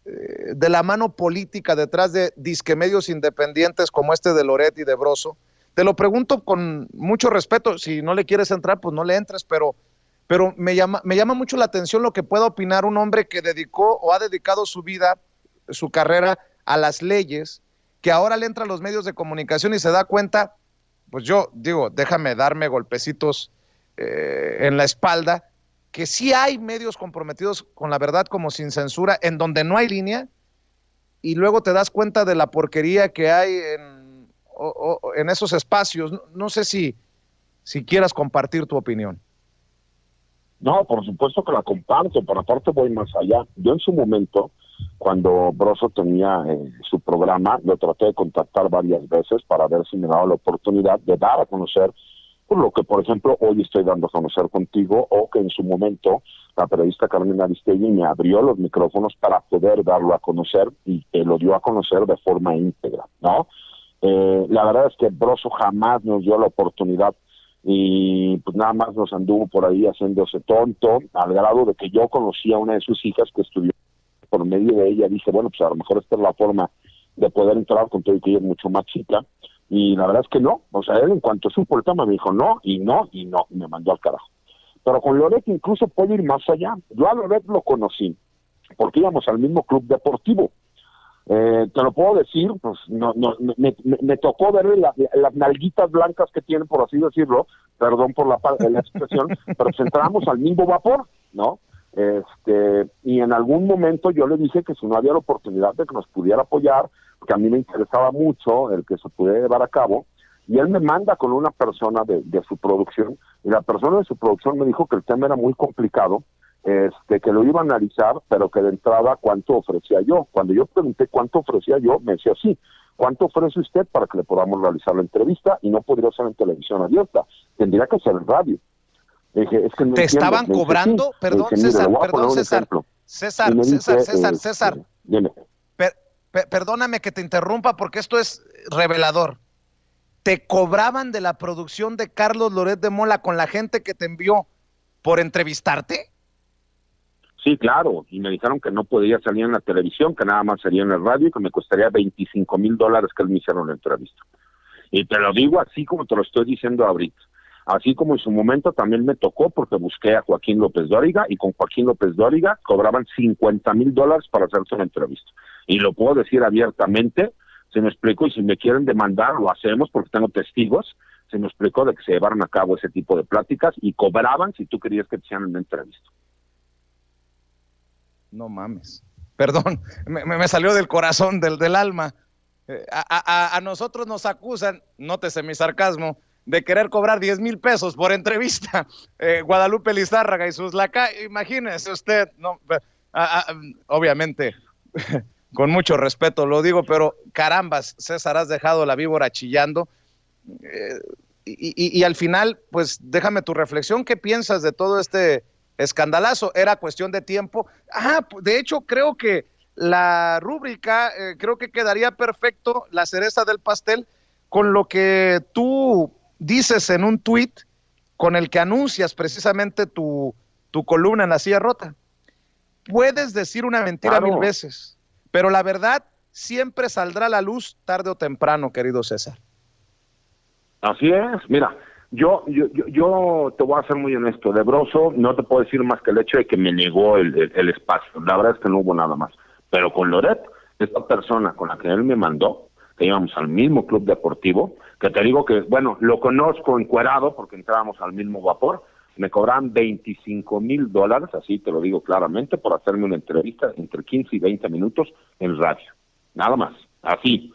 la mano política detrás de disquemedios independientes como este de Loret y de Broso? Te lo pregunto con mucho respeto, si no le quieres entrar, pues no le entres, pero me llama mucho la atención lo que pueda opinar un hombre que dedicó o ha dedicado su vida, su carrera a las leyes, que ahora le entra a los medios de comunicación y se da cuenta, pues yo digo, déjame darme golpecitos en la espalda, que sí hay medios comprometidos con la verdad como Sin Censura, en donde no hay línea, y luego te das cuenta de la porquería que hay en esos espacios. No sé si quieras compartir tu opinión. No, por supuesto que la comparto, pero aparte voy más allá. Yo en su momento, cuando Broso tenía su programa, lo traté de contactar varias veces para ver si me daba la oportunidad de dar a conocer por lo que, por ejemplo, hoy estoy dando a conocer contigo, o que en su momento la periodista Carmen Aristegui me abrió los micrófonos para poder darlo a conocer, y lo dio a conocer de forma íntegra, ¿no? La verdad es que Broso jamás nos dio la oportunidad, y pues nada más nos anduvo por ahí haciéndose tonto, al grado de que yo conocí a una de sus hijas que estudió. Por medio de ella dije, bueno, pues a lo mejor esta es la forma de poder entrar, con todo y que ella es mucho más chica, y la verdad es que no. O sea, él en cuanto supo el tema me dijo no, y me mandó al carajo. Pero con Loret incluso puedo ir más allá. Yo a Loret lo conocí porque íbamos al mismo club deportivo. Te lo puedo decir, pues me tocó ver las nalguitas blancas que tienen, por así decirlo, perdón por la expresión, pero pues entramos al mismo vapor, ¿no? Y en algún momento yo le dije que si no había la oportunidad de que nos pudiera apoyar, porque a mí me interesaba mucho el que se pudiera llevar a cabo, y él me manda con una persona de su producción, y la persona de su producción me dijo que el tema era muy complicado, que lo iba a analizar, pero que de entrada cuánto ofrecía yo. Cuando yo pregunté cuánto ofrecía yo, me decía sí, ¿cuánto ofrece usted para que le podamos realizar la entrevista? Y no podría ser en televisión abierta, tendría que ser en radio. Dije, es que no ¿Te entiendo. estaban cobrando? Sí. Perdón, Dije, mire, César, le voy a perdón, poner un César. ejemplo. César. Dime. Perdóname que te interrumpa porque esto es revelador. ¿Te cobraban de la producción de Carlos Loret de Mola con la gente que te envió por entrevistarte? Sí, claro, y me dijeron que no podía salir en la televisión, que nada más sería en el radio, y que me costaría $25,000 que él me hiciera una entrevista. Y te lo digo así como te lo estoy diciendo ahorita. Así como en su momento también me tocó, porque busqué a Joaquín López Dóriga, y con Joaquín López Dóriga cobraban $50,000 para hacerse una entrevista. Y lo puedo decir abiertamente, se me explicó, y si me quieren demandar, lo hacemos porque tengo testigos, se me explicó de que se llevaron a cabo ese tipo de pláticas, y cobraban si tú querías que te hicieran una entrevista. No mames. Perdón, me salió del corazón, del alma. A nosotros nos acusan, nótese mi sarcasmo, de querer cobrar 10,000 pesos por entrevista. Guadalupe Lizárraga y sus lacayos, imagínese usted, no, obviamente, con mucho respeto lo digo, pero carambas, César, has dejado la víbora chillando. Y al final, pues déjame tu reflexión, ¿qué piensas de todo este escandalazo? Era cuestión de tiempo. De hecho, creo que la rúbrica, creo que quedaría perfecto, la cereza del pastel, con lo que tú dices en un tuit con el que anuncias precisamente tu columna en La Silla Rota. Puedes decir una mentira claro 1000 veces, pero la verdad siempre saldrá a la luz tarde o temprano, querido César. Así es, mira, yo te voy a ser muy honesto, de Broso no te puedo decir más que el hecho de que me negó el espacio, la verdad es que no hubo nada más, pero con Loret, esta persona con la que él me mandó, que íbamos al mismo club deportivo, que te digo que, bueno, lo conozco encuerado porque entrábamos al mismo vapor, me cobraban $25,000, así te lo digo claramente, por hacerme una entrevista entre 15 y 20 minutos en radio, nada más, así.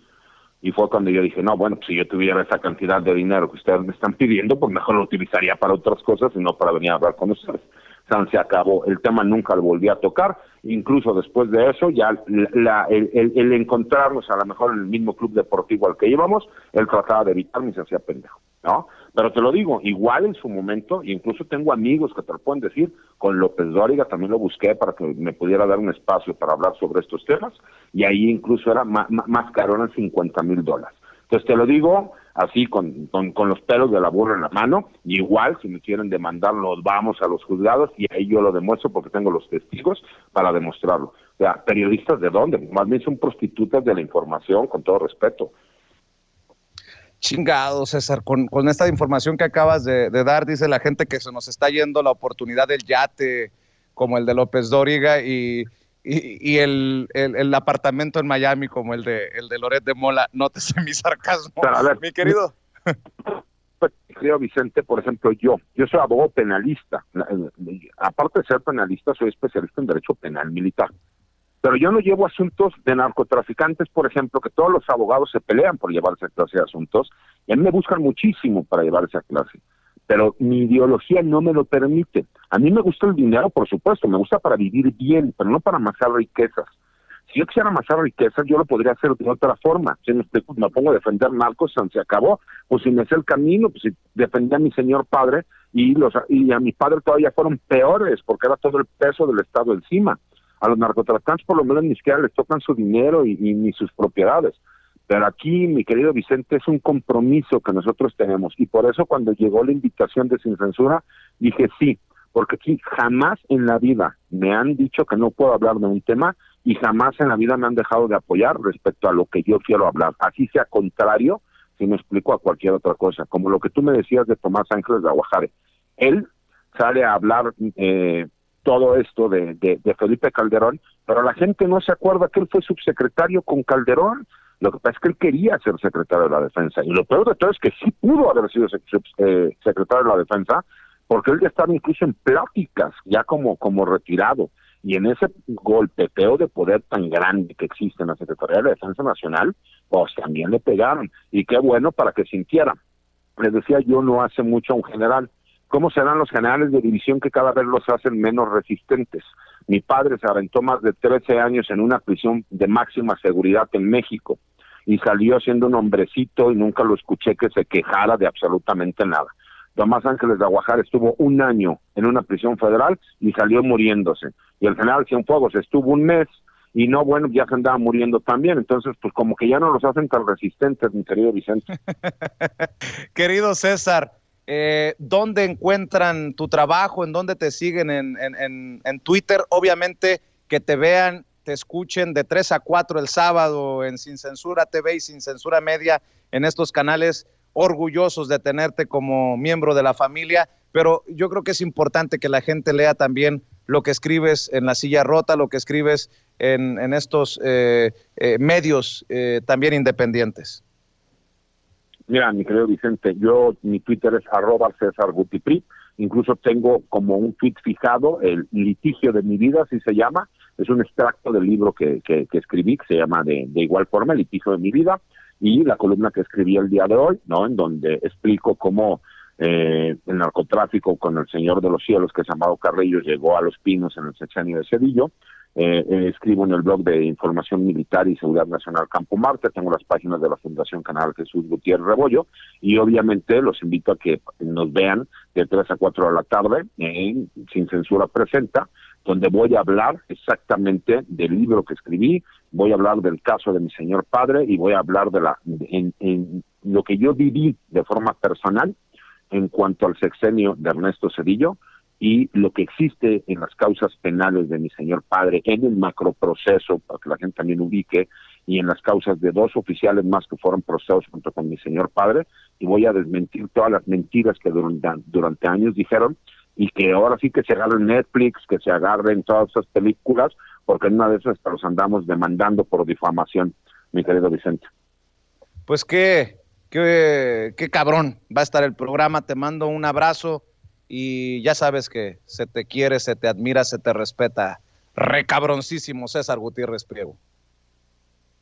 Y fue cuando yo dije, no, bueno, pues si yo tuviera esa cantidad de dinero que ustedes me están pidiendo, pues mejor lo utilizaría para otras cosas y no para venir a hablar con ustedes. O sea, se acabó, el tema nunca lo volví a tocar, incluso después de eso, ya el encontrarnos a lo mejor en el mismo club deportivo al que íbamos, él trataba de evitarme y se hacía pendejo, ¿no? Pero te lo digo, igual en su momento, incluso tengo amigos que te lo pueden decir, con López Dóriga también lo busqué para que me pudiera dar un espacio para hablar sobre estos temas, y ahí incluso era más caro, eran $50,000. Entonces te lo digo así con los pelos de la burra en la mano, y igual si me quieren demandar nos vamos a los juzgados y ahí yo lo demuestro porque tengo los testigos para demostrarlo. O sea, ¿periodistas de dónde? Más bien son prostitutas de la información, con todo respeto. Chingado, César, con esta información que acabas de dar, dice la gente que se nos está yendo la oportunidad del yate, como el de López Dóriga, y el apartamento en Miami, como el de Loret de Mola. Nótese mi sarcasmo, pero a ver, mi querido. Creo, Vicente, por ejemplo, yo soy abogado penalista. Aparte de ser penalista, soy especialista en derecho penal militar. Pero yo no llevo asuntos de narcotraficantes, por ejemplo, que todos los abogados se pelean por llevar esa clase de asuntos, y a mí me buscan muchísimo para llevar esa clase. pero mi ideología no me lo permite. A mí me gusta el dinero, por supuesto, me gusta para vivir bien, pero no para amasar riquezas. Si yo quisiera amasar riquezas, yo lo podría hacer de otra forma. Si me pongo a defender narcos, se acabó. Pues si me sé el camino, pues si defendía a mi señor padre y a mi padre todavía fueron peores, porque era todo el peso del Estado encima. A los narcotraficantes por lo menos ni siquiera les tocan su dinero y ni sus propiedades. Pero aquí, mi querido Vicente, es un compromiso que nosotros tenemos. Y por eso cuando llegó la invitación de Sin Censura, dije sí, porque aquí jamás en la vida me han dicho que no puedo hablar de un tema y jamás en la vida me han dejado de apoyar respecto a lo que yo quiero hablar. Así sea contrario, si me explico, a cualquier otra cosa. Como lo que tú me decías de Tomás Ángeles de Aguajare. Él sale a hablar todo esto de Felipe Calderón, pero la gente no se acuerda que él fue subsecretario con Calderón. Lo que pasa es que él quería ser secretario de la Defensa, y lo peor de todo es que sí pudo haber sido secretario de la Defensa, porque él ya estaba incluso en pláticas, ya como retirado, y en ese golpeteo de poder tan grande que existe en la Secretaría de la Defensa Nacional, pues también le pegaron, y qué bueno para que sintiera. Les decía yo no hace mucho a un general, ¿cómo serán los generales de división que cada vez los hacen menos resistentes? Mi padre se aventó más de 13 años en una prisión de máxima seguridad en México y salió siendo un hombrecito y nunca lo escuché que se quejara de absolutamente nada. Tomás Ángeles de Aguajare estuvo 1 año en una prisión federal y salió muriéndose. Y el general Cienfuegos estuvo 1 mes y no, bueno, ya se andaba muriendo también. Entonces, pues como que ya no los hacen tan resistentes, mi querido Vicente. Querido César, ¿dónde encuentran tu trabajo? ¿En dónde te siguen en Twitter? Obviamente que te vean, te escuchen de 3 a 4 el sábado en Sin Censura TV y Sin Censura Media, en estos canales, orgullosos de tenerte como miembro de la familia, pero yo creo que es importante que la gente lea también lo que escribes en La Silla Rota, lo que escribes en estos medios también independientes. Mira, mi querido Vicente, mi Twitter es @CésarGutiPri, incluso tengo como un tweet fijado, el litigio de mi vida, así se llama, es un extracto del libro que escribí, que se llama de igual forma, el litigio de mi vida, y la columna que escribí el día de hoy, ¿no? En donde explico cómo el narcotráfico con el Señor de los Cielos, que es Amado Carrillo, llegó a Los Pinos en el sexenio de Cedillo. Escribo en el blog de Información Militar y Seguridad Nacional Campo Marte, tengo las páginas de la Fundación Canal Jesús Gutiérrez Rebollo, y obviamente los invito a que nos vean de 3 a 4 de la tarde en Sin Censura Presenta, donde voy a hablar exactamente del libro que escribí, voy a hablar del caso de mi señor padre y voy a hablar de en lo que yo viví de forma personal en cuanto al sexenio de Ernesto Zedillo y lo que existe en las causas penales de mi señor padre en el macroproceso, para que la gente también ubique, y en las causas de 2 oficiales más que fueron procesados junto con mi señor padre, y voy a desmentir todas las mentiras que durante años dijeron, y que ahora sí que se agarren Netflix, que se agarren todas esas películas, porque en una de esas los andamos demandando por difamación, mi querido Vicente. Pues qué cabrón va a estar el programa, te mando un abrazo y ya sabes que se te quiere, se te admira, se te respeta. Recabroncísimo César Gutiérrez Priego.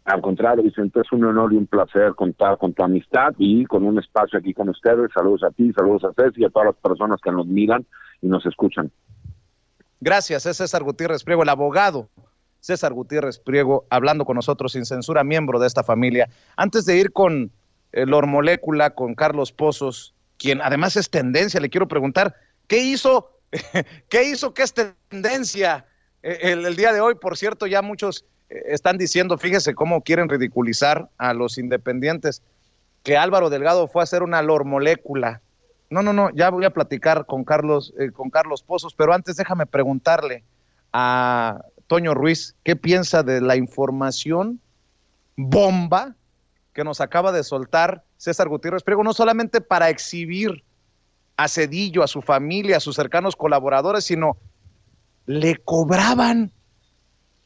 Al contrario, Vicente, es un honor y un placer contar con tu amistad y con un espacio aquí con ustedes. Saludos a ti, saludos a César y a todas las personas que nos miran y nos escuchan. Gracias, es César Gutiérrez Priego, el abogado César Gutiérrez Priego, hablando con nosotros sin censura, miembro de esta familia. Antes de ir con Lor Molécula, con Carlos Pozos, quien además es tendencia, le quiero preguntar, ¿qué hizo que es tendencia el día de hoy? Por cierto, ya muchos están diciendo, fíjese cómo quieren ridiculizar a los independientes, que Álvaro Delgado fue a hacer una Lor Molécula. No, ya voy a platicar con Carlos Pozos, pero antes déjame preguntarle a Toño Ruiz, ¿qué piensa de la información bomba que nos acaba de soltar César Gutiérrez Priego, no solamente para exhibir a Zedillo, a su familia, a sus cercanos colaboradores, sino le cobraban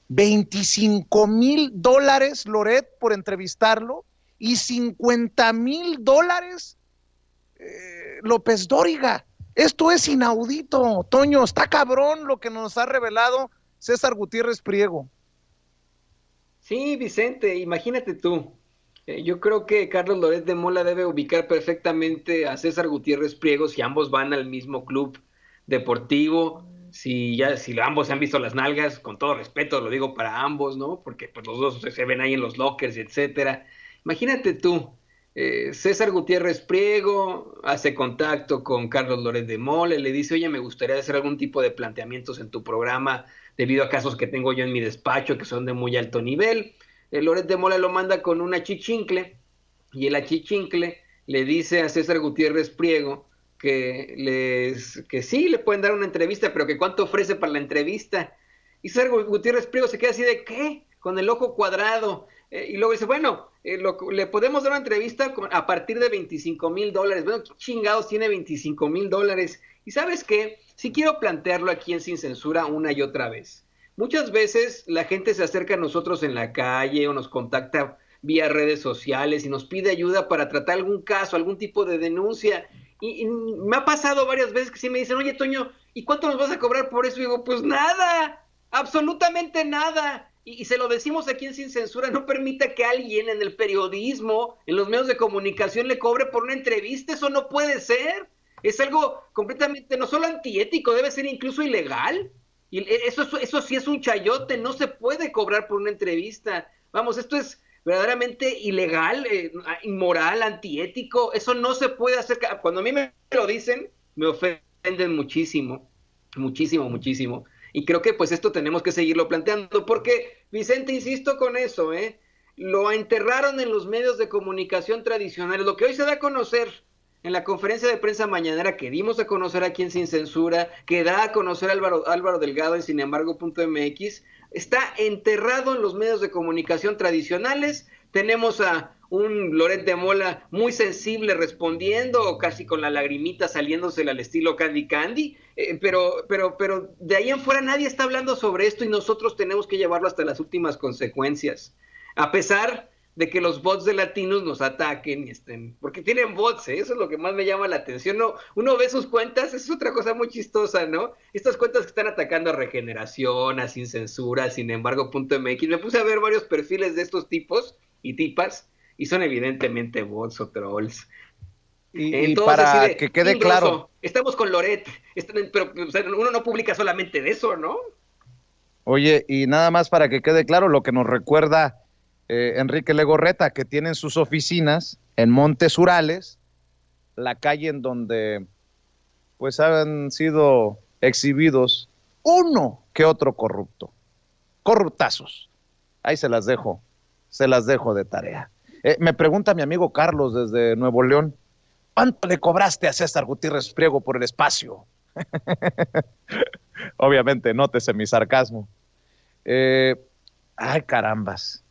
$25,000, Loret, por entrevistarlo, y $50,000 López Dóriga? Esto es inaudito, Toño, está cabrón lo que nos ha revelado César Gutiérrez Priego. Sí, Vicente, imagínate tú, Yo creo que Carlos Loret de Mola debe ubicar perfectamente a César Gutiérrez Priego si ambos van al mismo club deportivo, si ambos se han visto las nalgas, con todo respeto lo digo para ambos, ¿no? Porque pues los dos se ven ahí en los lockers, etcétera. Imagínate tú, César Gutiérrez Priego hace contacto con Carlos Loret de Mola, y le dice, oye, me gustaría hacer algún tipo de planteamientos en tu programa debido a casos que tengo yo en mi despacho que son de muy alto nivel. Loret de Mola lo manda con una chichincle y el achichincle le dice a César Gutiérrez Priego que sí le pueden dar una entrevista, pero que cuánto ofrece para la entrevista. Y César Gutiérrez Priego se queda así de ¿qué? Con el ojo cuadrado. Y luego dice, bueno, le podemos dar una entrevista a partir de $25,000. Bueno, ¿qué chingados tiene $25,000? Y ¿sabes qué? Sí quiero plantearlo aquí en Sin Censura una y otra vez. Muchas veces la gente se acerca a nosotros en la calle o nos contacta vía redes sociales y nos pide ayuda para tratar algún caso, algún tipo de denuncia. Y me ha pasado varias veces que sí me dicen, oye, Toño, ¿y cuánto nos vas a cobrar por eso? Y digo, pues nada, absolutamente nada. Y se lo decimos aquí en Sin Censura, no permita que alguien en el periodismo, en los medios de comunicación le cobre por una entrevista, eso no puede ser. Es algo completamente, no solo antiético, debe ser incluso ilegal. Y eso sí es un chayote, no se puede cobrar por una entrevista. Vamos, esto es verdaderamente ilegal, inmoral, antiético, eso no se puede hacer. Cuando a mí me lo dicen, me ofenden muchísimo, muchísimo, muchísimo. Y creo que pues esto tenemos que seguirlo planteando, porque Vicente, insisto con eso, lo enterraron en los medios de comunicación tradicionales. Lo que hoy se da a conocer en la conferencia de prensa mañanera que dimos a conocer aquí en Sin Censura, que da a conocer Álvaro Delgado en sinembargo.mx, está enterrado en los medios de comunicación tradicionales. Tenemos a un Loret de Mola muy sensible respondiendo, casi con la lagrimita saliéndosela al estilo Candy Candy, pero de ahí en fuera nadie está hablando sobre esto y nosotros tenemos que llevarlo hasta las últimas consecuencias. A pesar de que los bots de latinos nos ataquen y estén, porque tienen bots, eso es lo que más me llama la atención. Uno ve sus cuentas, es otra cosa muy chistosa, ¿no? Estas cuentas que están atacando a Regeneración, a Sin Censura, sin embargo.mx, me puse a ver varios perfiles de estos tipos y tipas, y son evidentemente bots o trolls. Y Entonces, así para de, que quede claro, estamos con Loret, pero o sea, uno no publica solamente de eso, ¿no? oye, y nada más para que quede claro lo que nos recuerda Enrique Legorreta, que tienen sus oficinas en Montes Urales, la calle en donde pues han sido exhibidos uno que otro corrupto, corruptazos. Ahí se las dejo de tarea. Me pregunta mi amigo Carlos desde Nuevo León, ¿cuánto le cobraste a César Gutiérrez Priego por el espacio? Obviamente, nótese mi sarcasmo. Ay, carambas.